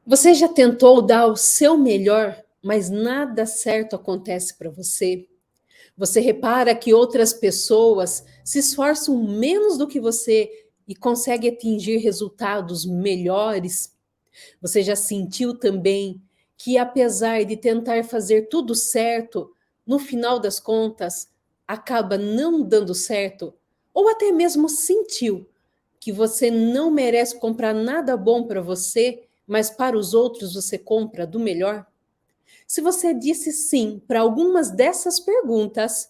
Você já tentou dar o seu melhor, mas nada certo acontece para você? Você repara que outras pessoas se esforçam menos do que você e conseguem atingir resultados melhores? Você já sentiu também que, apesar de tentar fazer tudo certo, no final das contas, acaba não dando certo? Ou até mesmo sentiu que você não merece comprar nada bom para você, mas para os outros você compra do melhor? Se você disse sim para algumas dessas perguntas,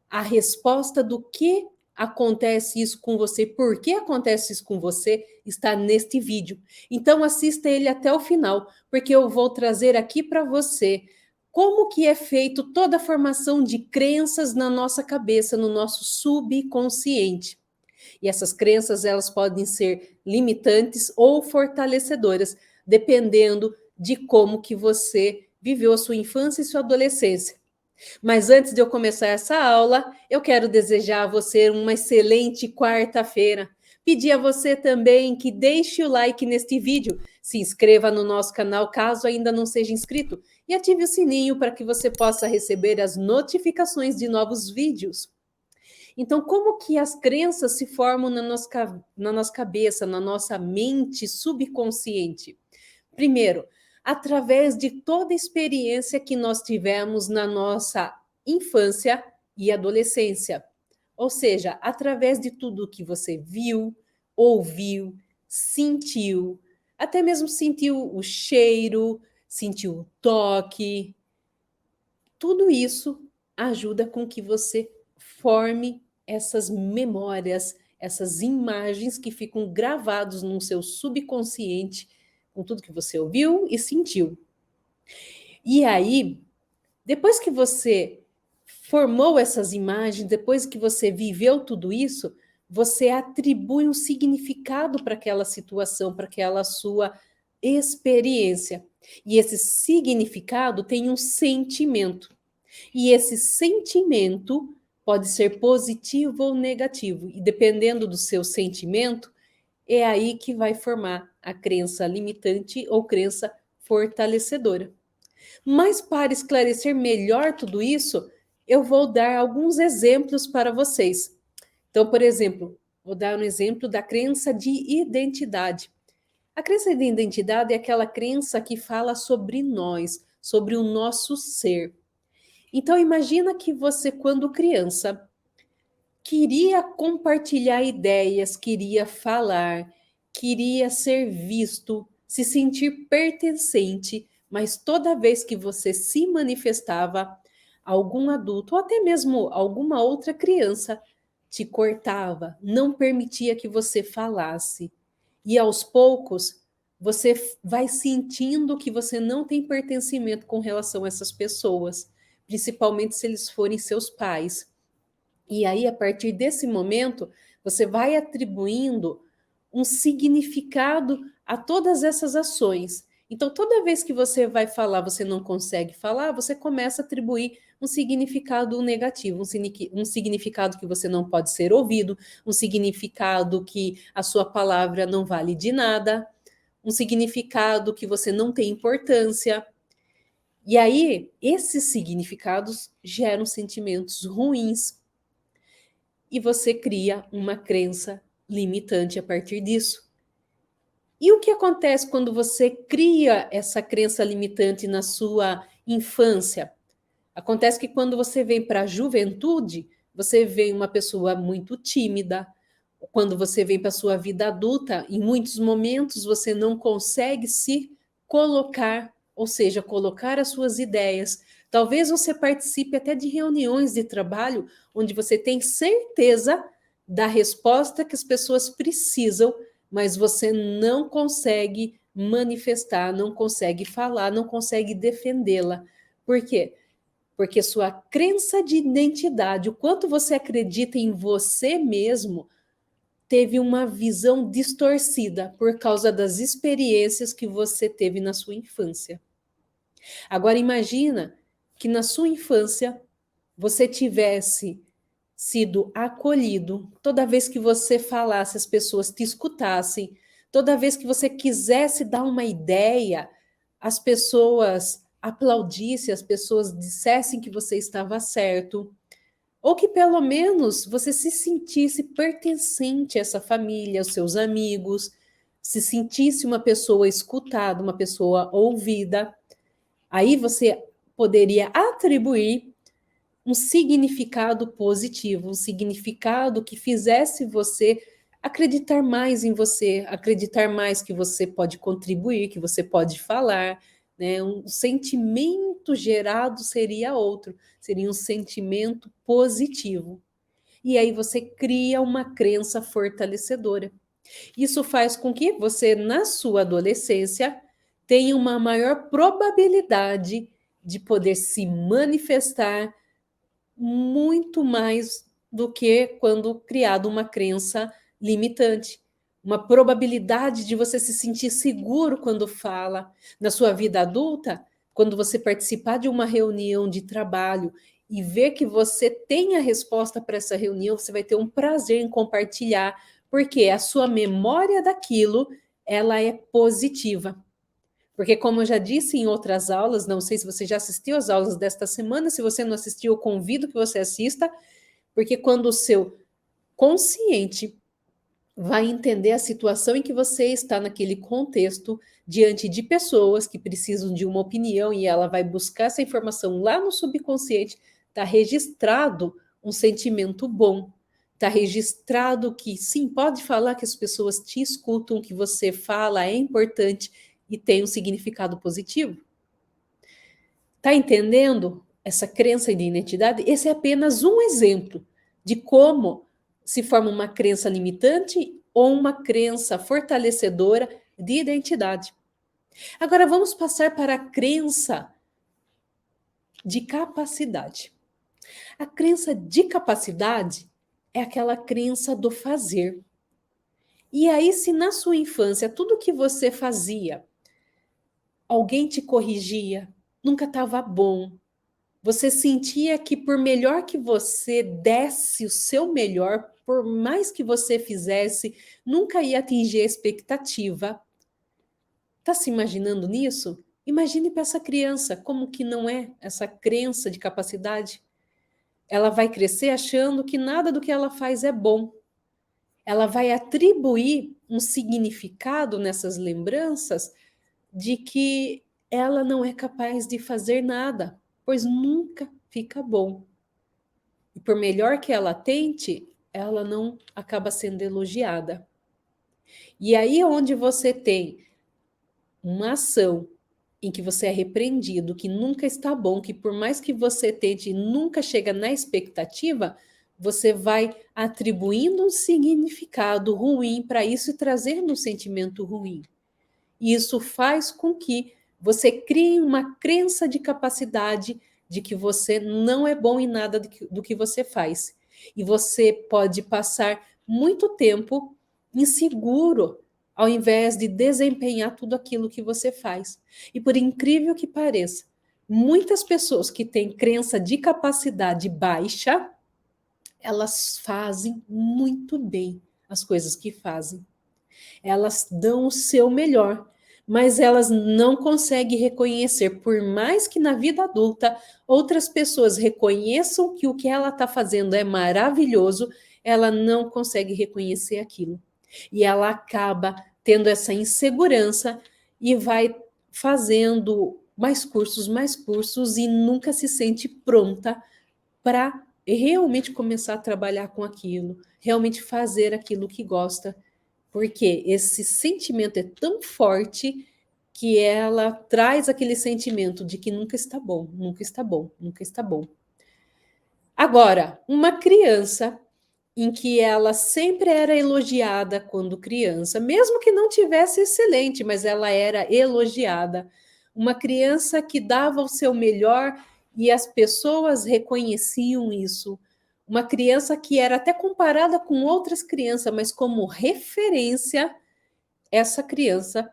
a resposta do que acontece isso com você, por que acontece isso com você, está neste vídeo. Então assista ele até o final, porque eu vou trazer aqui para você como que é feito toda a formação de crenças na nossa cabeça, no nosso subconsciente. E essas crenças, elas podem ser limitantes ou fortalecedoras, dependendo de como que você viveu a sua infância e sua adolescência. Mas antes de eu começar essa aula, eu quero desejar a você uma excelente quarta-feira. Pedir a você também que deixe o like neste vídeo, se inscreva no nosso canal caso ainda não seja inscrito e ative o sininho para que você possa receber as notificações de novos vídeos. Então, como que as crenças se formam na nossa cabeça, na nossa mente subconsciente? Primeiro, através de toda a experiência que nós tivemos na nossa infância e adolescência. Ou seja, através de tudo que você viu, ouviu, sentiu, até mesmo sentiu o cheiro, sentiu o toque. Tudo isso ajuda com que você forme essas memórias, essas imagens que ficam gravados no seu subconsciente com tudo que você ouviu e sentiu. E aí, depois que você formou essas imagens, depois que você viveu tudo isso, você atribui um significado para aquela situação, para aquela sua experiência. E esse significado tem um sentimento. E esse sentimento pode ser positivo ou negativo. E dependendo do seu sentimento, é aí que vai formar a crença limitante ou crença fortalecedora. Mas para esclarecer melhor tudo isso, eu vou dar alguns exemplos para vocês. Então, por exemplo, vou dar um exemplo da crença de identidade. A crença de identidade é aquela crença que fala sobre nós, sobre o nosso ser. Então, imagina que você, quando criança, queria compartilhar ideias, queria falar, queria ser visto, se sentir pertencente, mas toda vez que você se manifestava, algum adulto ou até mesmo alguma outra criança te cortava, não permitia que você falasse. E aos poucos, você vai sentindo que você não tem pertencimento com relação a essas pessoas, principalmente se eles forem seus pais. E aí, a partir desse momento, você vai atribuindo um significado a todas essas ações. Então, toda vez que você vai falar, você não consegue falar, você começa a atribuir um significado negativo, um significado que você não pode ser ouvido, um significado que a sua palavra não vale de nada, um significado que você não tem importância. E aí, esses significados geram sentimentos ruins e você cria uma crença limitante a partir disso. E o que acontece quando você cria essa crença limitante na sua infância? Acontece que quando você vem para a juventude, você vê uma pessoa muito tímida. Quando você vem para a sua vida adulta, em muitos momentos você não consegue se colocar, ou seja, colocar as suas ideias. Talvez você participe até de reuniões de trabalho onde você tem certeza da resposta que as pessoas precisam, mas você não consegue manifestar, não consegue falar, não consegue defendê-la. Por quê? Porque sua crença de identidade, o quanto você acredita em você mesmo, teve uma visão distorcida por causa das experiências que você teve na sua infância. Agora imagina que na sua infância você tivesse sido acolhido, toda vez que você falasse, as pessoas te escutassem, Toda vez que você quisesse dar uma ideia, as pessoas aplaudissem, as pessoas dissessem que você estava certo, ou que pelo menos você se sentisse pertencente a essa família, aos seus amigos, se sentisse uma pessoa escutada, uma pessoa ouvida. Aí você poderia atribuir um significado positivo, um significado que fizesse você acreditar mais em você, acreditar mais que você pode contribuir, que você pode falar, né? Um sentimento gerado seria outro, seria um sentimento positivo. E aí você cria uma crença fortalecedora. Isso faz com que você, na sua adolescência, tenha uma maior probabilidade de poder se manifestar muito mais do que quando criado uma crença limitante. Uma probabilidade de você se sentir seguro quando fala. Na sua vida adulta, quando você participar de uma reunião de trabalho e ver que você tem a resposta para essa reunião, você vai ter um prazer em compartilhar, porque a sua memória daquilo, ela é positiva. Porque, como eu já disse em outras aulas, não sei se você já assistiu às aulas desta semana, se você não assistiu, eu convido que você assista, porque quando o seu consciente vai entender a situação em que você está naquele contexto, diante de pessoas que precisam de uma opinião e ela vai buscar essa informação lá no subconsciente, está registrado um sentimento bom. Está registrado que sim, pode falar que as pessoas te escutam, que você fala é importante e tem um significado positivo. Está entendendo essa crença de identidade? Esse é apenas um exemplo de como se forma uma crença limitante ou uma crença fortalecedora de identidade. Agora vamos passar para a crença de capacidade. A crença de capacidade é aquela crença do fazer. E aí, se na sua infância tudo que você fazia, alguém te corrigia, nunca estava bom, você sentia que por melhor que você desse o seu melhor, por mais que você fizesse, nunca ia atingir a expectativa. Tá se imaginando nisso? Imagine para essa criança como que não é essa crença de capacidade. Ela vai crescer achando que nada do que ela faz é bom. Ela vai atribuir um significado nessas lembranças de que ela não é capaz de fazer nada, pois nunca fica bom. E por melhor que ela tente, ela não acaba sendo elogiada. E aí onde você tem uma ação em que você é repreendido, que nunca está bom, que por mais que você tente, nunca chega na expectativa, você vai atribuindo um significado ruim para isso e trazendo um sentimento ruim. E isso faz com que você crie uma crença de capacidade de que você não é bom em nada do que você faz. E você pode passar muito tempo inseguro ao invés de desempenhar tudo aquilo que você faz. E por incrível que pareça, muitas pessoas que têm crença de capacidade baixa, elas fazem muito bem as coisas que fazem. Elas dão o seu melhor, mas elas não conseguem reconhecer, por mais que na vida adulta outras pessoas reconheçam que o que ela está fazendo é maravilhoso, ela não consegue reconhecer aquilo. E ela acaba tendo essa insegurança e vai fazendo mais cursos e nunca se sente pronta para realmente começar a trabalhar com aquilo, realmente fazer aquilo que gosta, porque esse sentimento é tão forte que ela traz aquele sentimento de que nunca está bom, nunca está bom, nunca está bom. Agora, uma criança em que ela sempre era elogiada quando criança, mesmo que não tivesse excelente, mas ela era elogiada. Uma criança que dava o seu melhor e as pessoas reconheciam isso. Uma criança que era até comparada com outras crianças, mas como referência, essa criança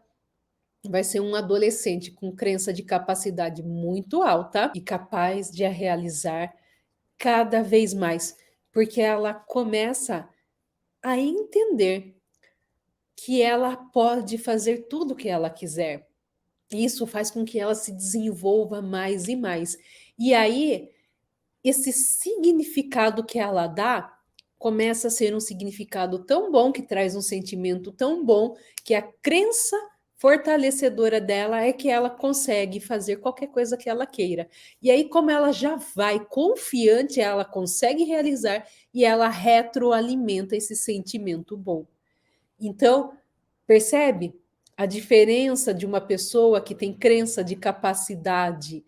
vai ser um adolescente com crença de capacidade muito alta e capaz de a realizar cada vez mais, porque ela começa a entender que ela pode fazer tudo o que ela quiser. Isso faz com que ela se desenvolva mais e mais. E aí, esse significado que ela dá começa a ser um significado tão bom, que traz um sentimento tão bom, que a crença fortalecedora dela é que ela consegue fazer qualquer coisa que ela queira. E aí, como ela já vai confiante, ela consegue realizar e ela retroalimenta esse sentimento bom. Então, percebe a diferença de uma pessoa que tem crença de capacidade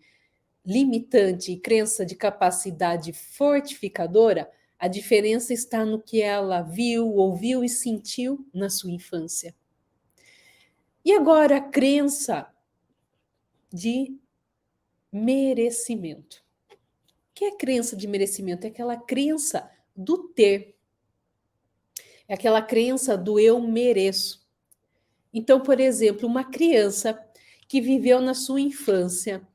limitante e crença de capacidade fortificadora? A diferença está no que ela viu, ouviu e sentiu na sua infância. E agora a crença de merecimento. O que é crença de merecimento? É aquela crença do ter. É aquela crença do eu mereço. Então, por exemplo, uma criança que viveu na sua infância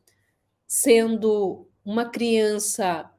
sendo uma criança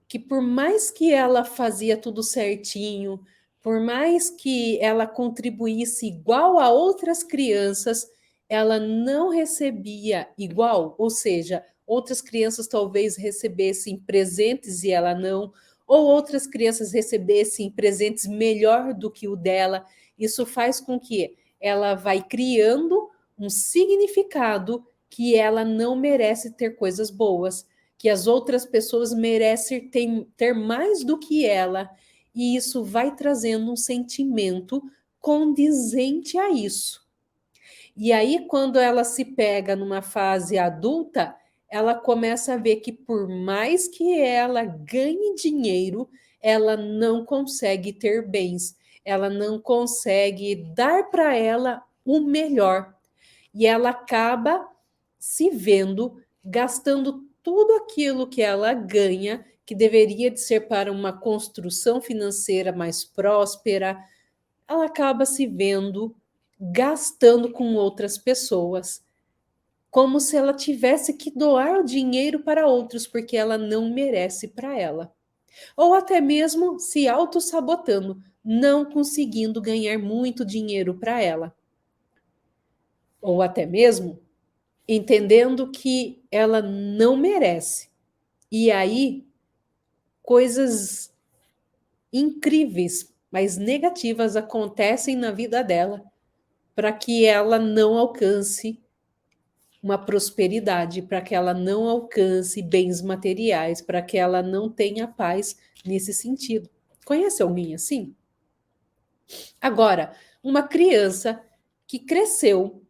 que, por mais que ela fazia tudo certinho, por mais que ela contribuísse igual a outras crianças, ela não recebia igual, ou seja, outras crianças talvez recebessem presentes e ela não, ou outras crianças recebessem presentes melhor do que o dela. Isso faz com que ela vai criando um significado que ela não merece ter coisas boas, que as outras pessoas merecem ter mais do que ela, e isso vai trazendo um sentimento condizente a isso. E aí, quando ela se pega numa fase adulta, ela começa a ver que, por mais que ela ganhe dinheiro, ela não consegue ter bens, ela não consegue dar para ela o melhor. E ela acaba se vendo gastando tudo aquilo que ela ganha, que deveria de ser para uma construção financeira mais próspera, ela acaba se vendo gastando com outras pessoas, como se ela tivesse que doar o dinheiro para outros, porque ela não merece para ela. Ou até mesmo se auto-sabotando, não conseguindo ganhar muito dinheiro para ela. Ou até mesmo entendendo que ela não merece. E aí, coisas incríveis, mas negativas acontecem na vida dela para que ela não alcance uma prosperidade, para que ela não alcance bens materiais, para que ela não tenha paz nesse sentido. Conhece alguém assim? Agora, uma criança que cresceu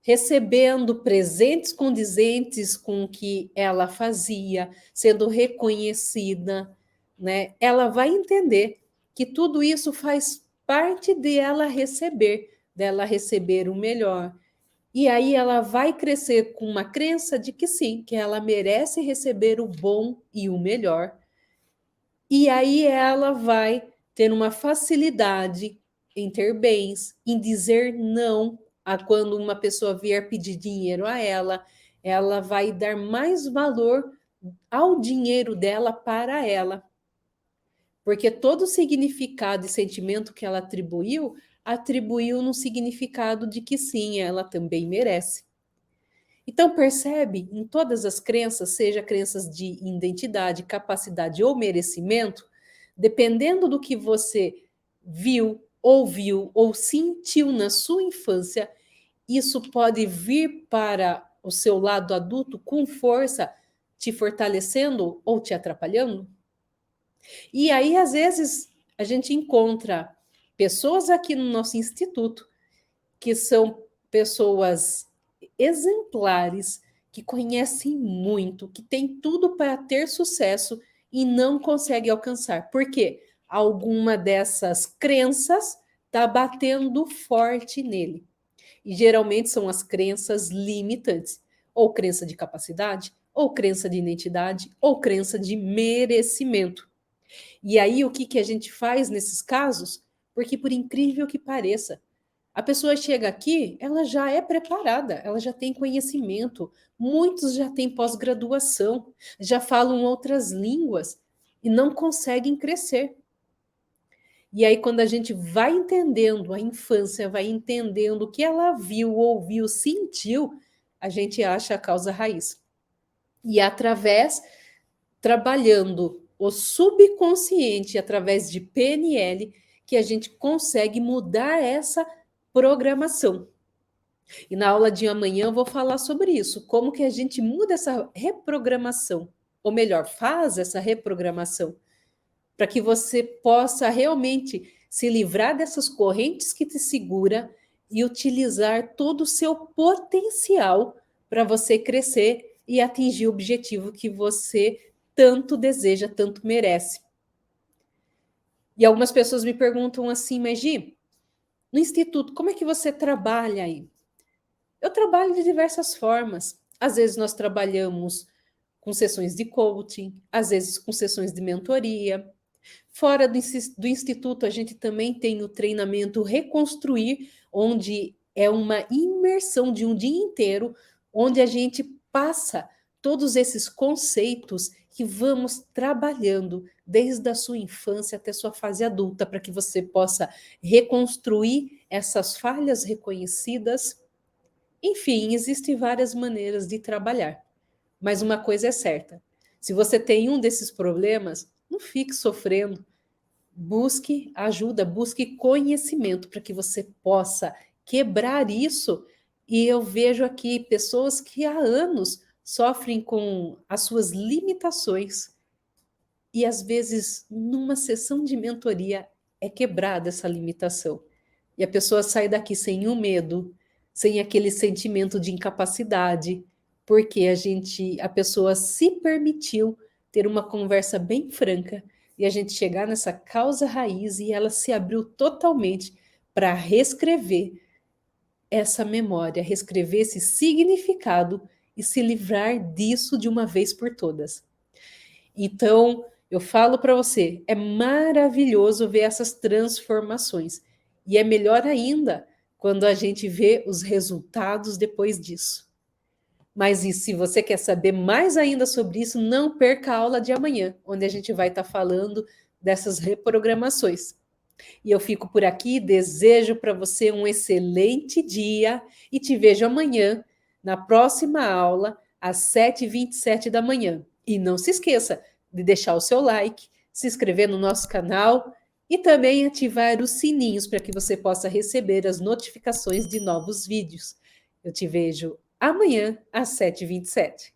recebendo presentes condizentes com o que ela fazia, sendo reconhecida, né? Ela vai entender que tudo isso faz parte dela receber o melhor. E aí ela vai crescer com uma crença de que sim, que ela merece receber o bom e o melhor. E aí ela vai ter uma facilidade em ter bens, em dizer não a quando uma pessoa vier pedir dinheiro a ela, ela vai dar mais valor ao dinheiro dela para ela. Porque todo o significado e sentimento que ela atribuiu no significado de que sim, ela também merece. Então, percebe, em todas as crenças, seja crenças de identidade, capacidade ou merecimento, dependendo do que você viu, ouviu ou sentiu na sua infância, isso pode vir para o seu lado adulto com força, te fortalecendo ou te atrapalhando. E aí, às vezes, a gente encontra pessoas aqui no nosso instituto que são pessoas exemplares, que conhecem muito, que têm tudo para ter sucesso e não conseguem alcançar. Por quê? Alguma dessas crenças está batendo forte nele. E geralmente são as crenças limitantes, ou crença de capacidade, ou crença de identidade, ou crença de merecimento. E aí o que a gente faz nesses casos? Porque por incrível que pareça, a pessoa chega aqui, ela já é preparada, ela já tem conhecimento, muitos já têm pós-graduação, já falam outras línguas e não conseguem crescer. E aí, quando a gente vai entendendo a infância, vai entendendo o que ela viu, ouviu, sentiu, a gente acha a causa raiz. E através, trabalhando o subconsciente, através de PNL, que a gente consegue mudar essa programação. E na aula de amanhã eu vou falar sobre isso, como que a gente muda essa reprogramação, ou melhor, faz essa reprogramação, para que você possa realmente se livrar dessas correntes que te segura e utilizar todo o seu potencial para você crescer e atingir o objetivo que você tanto deseja, tanto merece. E algumas pessoas me perguntam assim, mas Gi, no instituto, como é que você trabalha aí? Eu trabalho de diversas formas. Às vezes nós trabalhamos com sessões de coaching, às vezes com sessões de mentoria. Fora do instituto, a gente também tem o treinamento Reconstruir, onde é uma imersão de um dia inteiro, onde a gente passa todos esses conceitos que vamos trabalhando desde a sua infância até sua fase adulta, para que você possa reconstruir essas falhas reconhecidas. Enfim, existem várias maneiras de trabalhar, mas uma coisa é certa: se você tem um desses problemas, não fique sofrendo, busque ajuda, busque conhecimento para que você possa quebrar isso. E eu vejo aqui pessoas que há anos sofrem com as suas limitações, e às vezes, numa sessão de mentoria, é quebrada essa limitação. E a pessoa sai daqui sem o medo, sem aquele sentimento de incapacidade, porque a pessoa se permitiu ter uma conversa bem franca e a gente chegar nessa causa raiz e ela se abriu totalmente para reescrever essa memória, reescrever esse significado e se livrar disso de uma vez por todas. Então, eu falo para você, é maravilhoso ver essas transformações. E é melhor ainda quando a gente vê os resultados depois disso. Mas e se você quer saber mais ainda sobre isso, não perca a aula de amanhã, onde a gente vai estar falando dessas reprogramações. E eu fico por aqui, desejo para você um excelente dia e te vejo amanhã na próxima aula, às 7h27 da manhã. E não se esqueça de deixar o seu like, se inscrever no nosso canal e também ativar os sininhos para que você possa receber as notificações de novos vídeos. Eu te vejo amanhã às 7h27.